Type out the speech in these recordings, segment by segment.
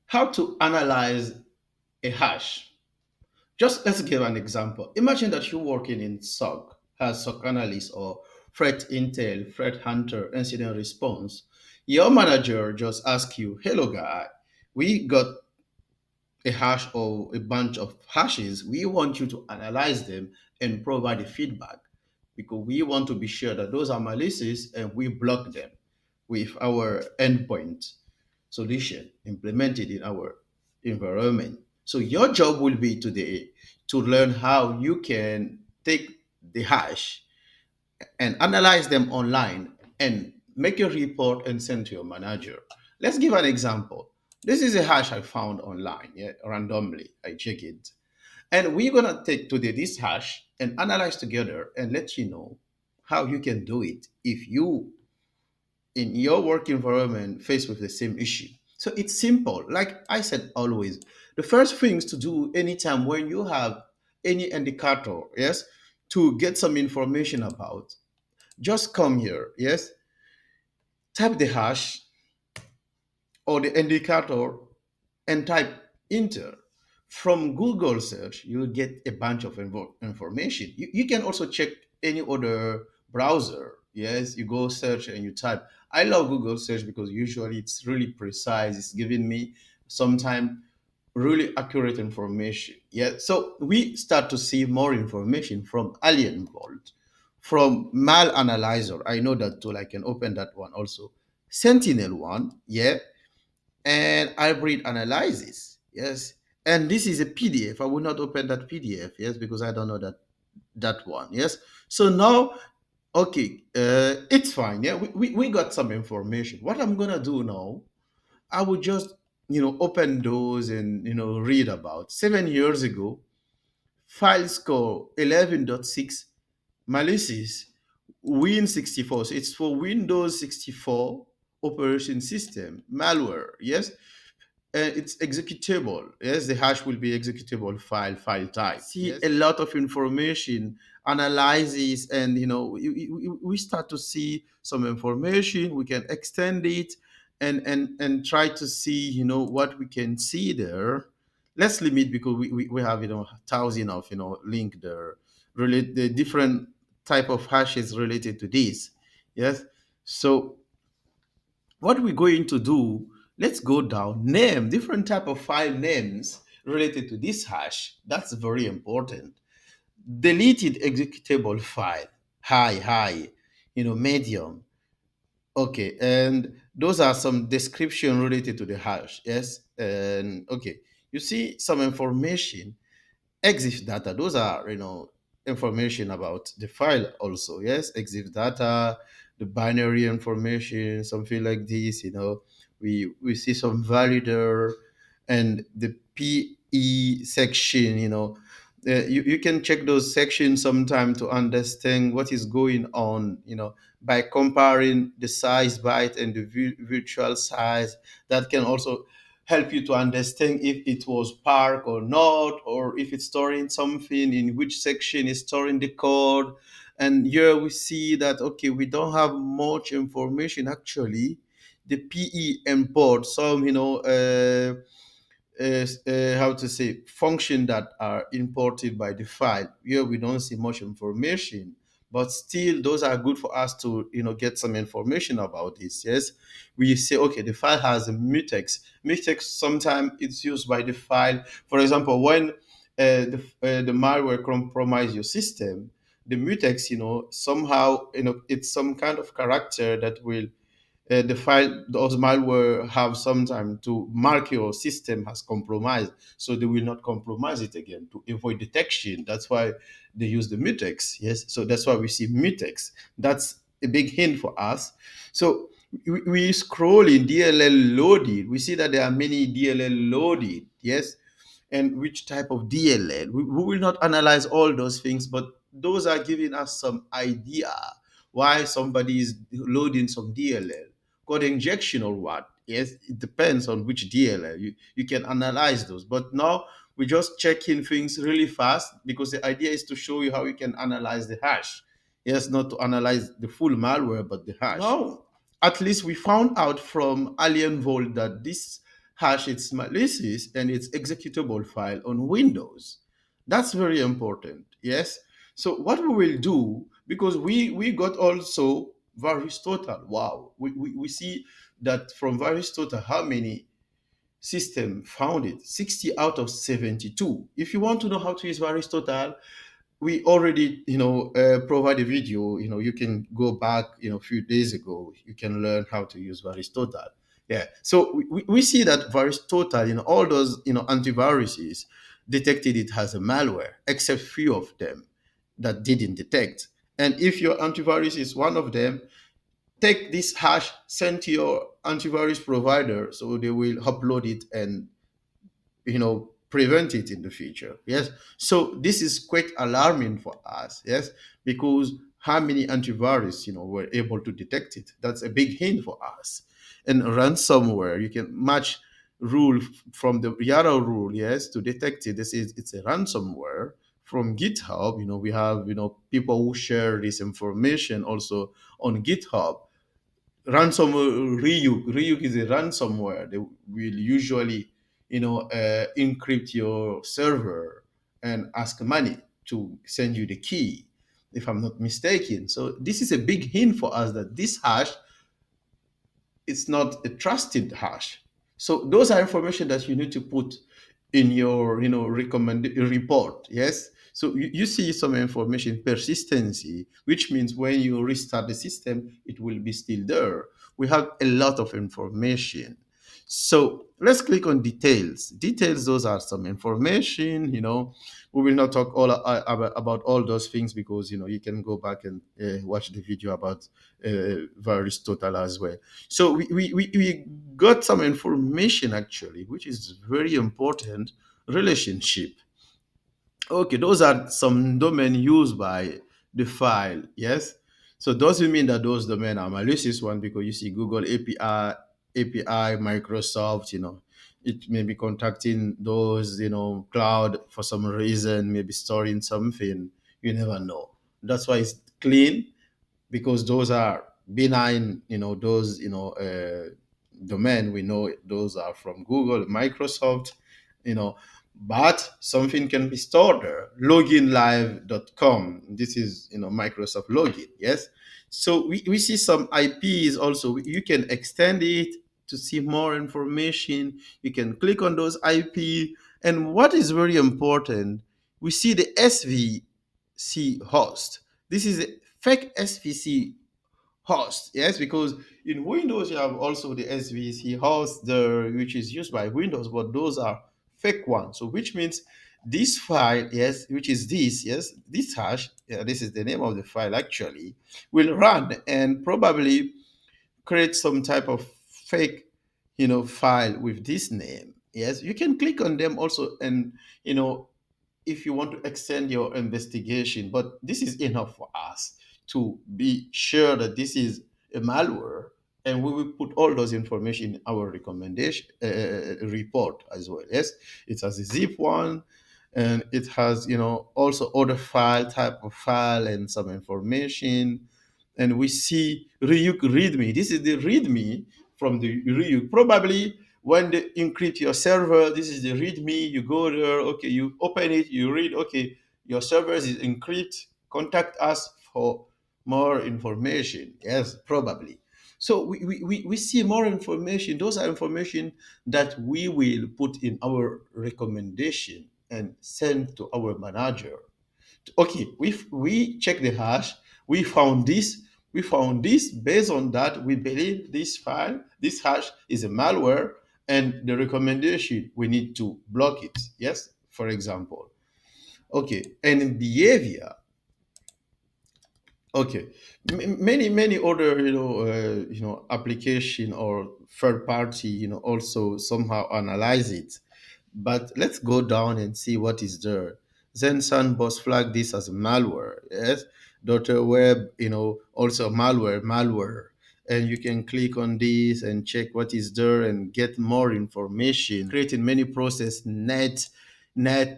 How to analyze a hash. Just let's give an example. Imagine that you're working in SOC as SOC analyst or threat intel, threat hunter, incident response. Your manager just asks you, "Hello, guy, we got a hash or a bunch of hashes. We want you to analyze them and provide the feedback because we want to be sure that those are malicious and we block them with our endpoint solution implemented in our environment." So your job will be today to learn how you can take the hash and analyze them online and make a report and send to your manager. Let's give an example. This is a hash I found online, yeah, randomly. I check it. And we're gonna take today this hash and analyze together and let you know how you can do it if you in your work environment faced with the same issue. So it's simple. Like I said always, the first things to do anytime when you have any indicator, yes, to get some information about, just come here, yes, type the hash or the indicator and type enter. From Google search, you'll get a bunch of information. You can also check any other browser. Yes, you go search and you type. I love Google search because usually it's really precise. It's giving me sometimes really accurate information. Yeah, so we start to see more information from Alien Vault, from Mal Analyzer. I know that tool. I can open that one also. Sentinel one, yeah, and hybrid analysis. Yes. And this is a PDF. I will not open that PDF. Yes, because I don't know that one. Yes. So now, okay, it's fine. Yeah, we got some information. What I'm gonna do now, I would just open those and read about 7 years ago. File score 11.6 malicious Win64. So it's for Windows 64 operation system malware. Yes, it's executable. Yes, the hash will be executable file type. See, yes, a lot of information, analysis, and we start to see some information. We can extend it and try to see what we can see there. Let's limit because we have thousand of link there, relate the different type of hashes related to this. Yes, so what we're going to do, let's go down, name different type of file names related to this hash. That's very important. Deleted executable file, high, medium. Okay, and those are some description related to the hash. Yes, and okay, you see some information. EXIF data, those are information about the file also. Yes, EXIF data, the binary information, something like this. We see some value there, and the PE section. You can check those sections sometime to understand what is going on. By comparing the size byte and the virtual size, that can also help you to understand if it was park or not, or if it's storing something, in which section is storing the code. And here we see that, okay, we don't have much information actually. The PE import some, how to say, function that are imported by the file. Here we don't see much information, but still those are good for us to get some information about this. Yes, we say, okay, the file has a mutex. Sometimes it's used by the file, for example, when the malware compromise your system. The mutex, somehow, it's some kind of character that will the file, those malware have some time to mark your system as compromised, so they will not compromise it again to avoid detection. That's why they use the mutex. Yes, so that's why we see mutex. That's a big hint for us. So we scroll in DLL loaded. We see that there are many DLL loaded. Yes, and which type of DLL. We will not analyze all those things, but those are giving us some idea why somebody is loading some DLL. Code injection or what? Yes, it depends on which DLL. You can analyze those. But now we're just checking things really fast because the idea is to show you how you can analyze the hash. Yes, not to analyze the full malware, but the hash. Now, at least we found out from Alien Vault that this hash its malicious and its executable file on Windows. That's very important. Yes. So what we will do, because we got also virus total. Wow. We see that from virus total how many system found it 60 out of 72. If you want to know how to use virus total, we already provide a video. You can go back a few days ago, you can learn how to use virus total. Yeah, so we see that virus total, all those antiviruses detected it as a malware, except few of them that didn't detect. And if your antivirus is one of them, take this hash, send to your antivirus provider so they will upload it and prevent it in the future. Yes, so this is quite alarming for us. Yes, because how many antivirus were able to detect it? That's a big hint for us. And ransomware, you can match rule from the YARA rule, yes, to detect it. This is, it's a ransomware. From GitHub, we have people who share this information also on GitHub. Ransomware, Ryuk is a ransomware. They will usually encrypt your server and ask money to send you the key, if I'm not mistaken. So this is a big hint for us that this hash, it's not a trusted hash. So those are information that you need to put in your recommend report. Yes. So you see some information persistency, which means when you restart the system, it will be still there. We have a lot of information. So let's click on details. Details, those are some information. We will not talk all about all those things, because you can go back and watch the video about virus total as well. So we got some information actually, which is very important. Relationship. Okay, those are some domain used by the file. Yes. So doesn't mean that those domain are malicious one, because you see Google API, Microsoft, it may be contacting those, cloud for some reason, maybe storing something. You never know. That's why it's clean, because those are benign, those domain, we know those are from Google, Microsoft, you know but something can be stored there. Loginlive.com, this is Microsoft login. Yes, so we see some IPs also. You can extend it to see more information. You can click on those IP, and what is very important, we see the SVC host. This is a fake SVC host. Yes, because in Windows you have also the SVC host there, which is used by Windows, but those are fake ones. So which means this file, yes, which is this, yes, this hash, yeah, this is the name of the file actually, will run and probably create some type of fake file with this name. Yes, you can click on them also, and you know if you want to extend your investigation. But this is enough for us to be sure that this is a malware, and we will put all those information in our recommendation report as well. Yes, it has a zip one, and it has also other file type of file and some information. And we see Ryuk README. This is the README from the Ryuk. Probably when they encrypt your server, this is the README. You go there, okay, you open it, you read, okay, your server is encrypted. Contact us for more information. Yes, probably. So we see more information. Those are information that we will put in our recommendation and send to our manager. Okay, we check the hash, we found this. Based on that, we believe this hash is a malware, and the recommendation, we need to block it. Yes, for example. Okay, and in behavior. Okay, many other application or third party also somehow analyze it. But let's go down and see what is there. Zen Sandbox flag this as malware. Yes, Dr. Web, also malware. And you can click on this and check what is there and get more information. Creating many process, net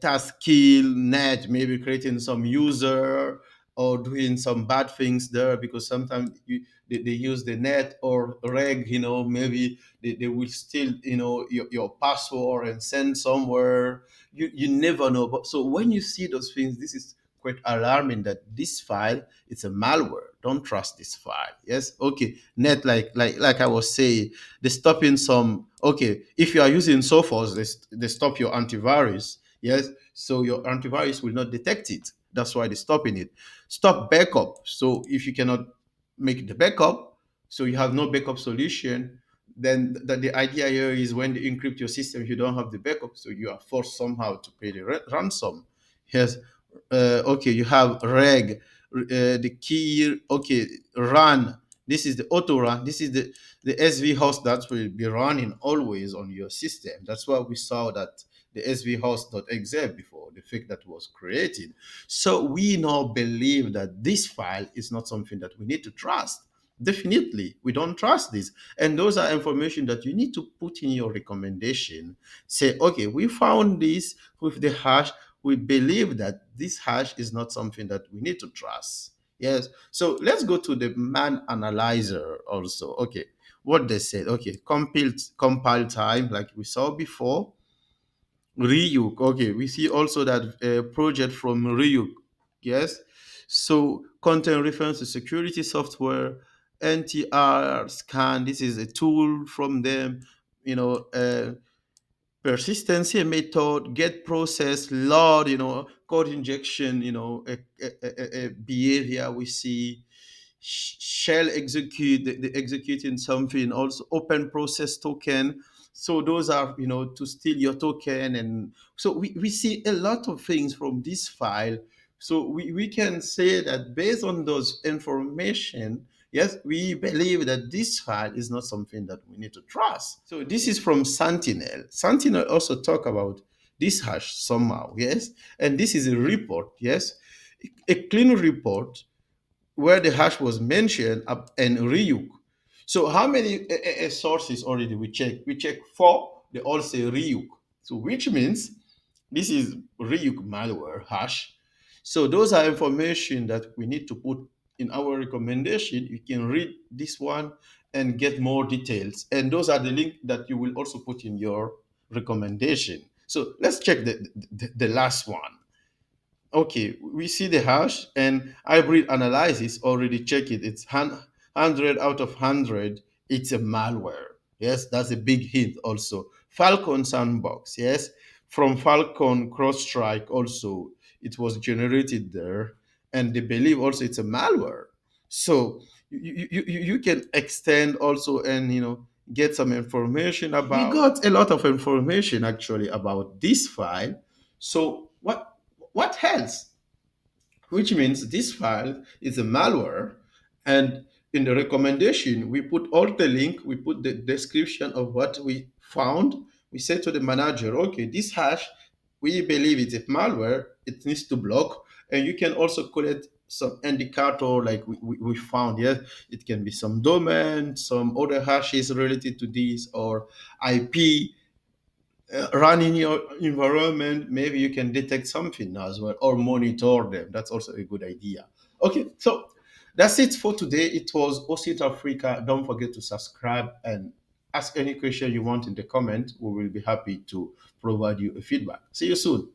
task kill, net, maybe creating some user. or doing some bad things there, because sometimes they use the net or reg, maybe they will steal, your password and send somewhere. You never know. But so when you see those things, this is quite alarming, that this file, it's a malware. Don't trust this file. Yes. Okay. Net, like I was saying, they stopping some. Okay, if you are using Sophos, they stop your antivirus. Yes. So your antivirus will not detect it. That's why they're stopping it. Stop backup. So if you cannot make the backup, so you have no backup solution, then the idea here is, when they encrypt your system, you don't have the backup, so you are forced somehow to pay the ransom. Yes. Okay, you have reg, the key. Okay, run. This is the auto run. This is the SV host that will be running always on your system. That's why we saw that the SV host.exe before, the fake that was created. So we now believe that this file is not something that we need to trust. Definitely, we don't trust this. And those are information that you need to put in your recommendation. Say, okay, we found this with the hash. We believe that this hash is not something that we need to trust. Yes. So let's go to the man analyzer also. Okay. What they said. Okay. Compile time, like we saw before. Ryuk. Okay. We see also that project from Ryuk. Yes. So content reference to security software, NTR scan. This is a tool from them. You know, persistency method, get process, load, code injection, a behavior we see, shell execute, the executing something, also open process token. So those are, to steal your token. And so we see a lot of things from this file. So we can say that based on those information, yes, we believe that this file is not something that we need to trust. So this is from Sentinel. Sentinel also talk about this hash somehow, yes, and this is a report, yes, a clean report where the hash was mentioned and Ryuk. So how many sources already we check? We check four. They all say Ryuk. So which means this is Ryuk malware hash. So those are information that we need to put in our recommendation. You can read this one and get more details. And those are the link that you will also put in your recommendation. So let's check the last one. Okay, we see the hash, and hybrid analysis already check it. It's 100 out of 100. It's a malware. Yes, that's a big hint also. Falcon sandbox. Yes, from Falcon CrowdStrike also, it was generated there, and they believe also it's a malware. So you can extend also, and get some information about. We got a lot of information actually about this file. So what else? Which means this file is a malware. And in the recommendation, we put all the link, we put the description of what we found. We say to the manager, okay, this hash, we believe it's a malware, it needs to block. And you can also collect some indicator like we found. Yes, it can be some domain, some other hashes related to this, or IP run in your environment. Maybe you can detect something as well, or monitor them. That's also a good idea. Okay, so that's it for today. It was Osint Africa. Don't forget to subscribe and ask any question you want in the comment. We will be happy to provide you a feedback. See you soon.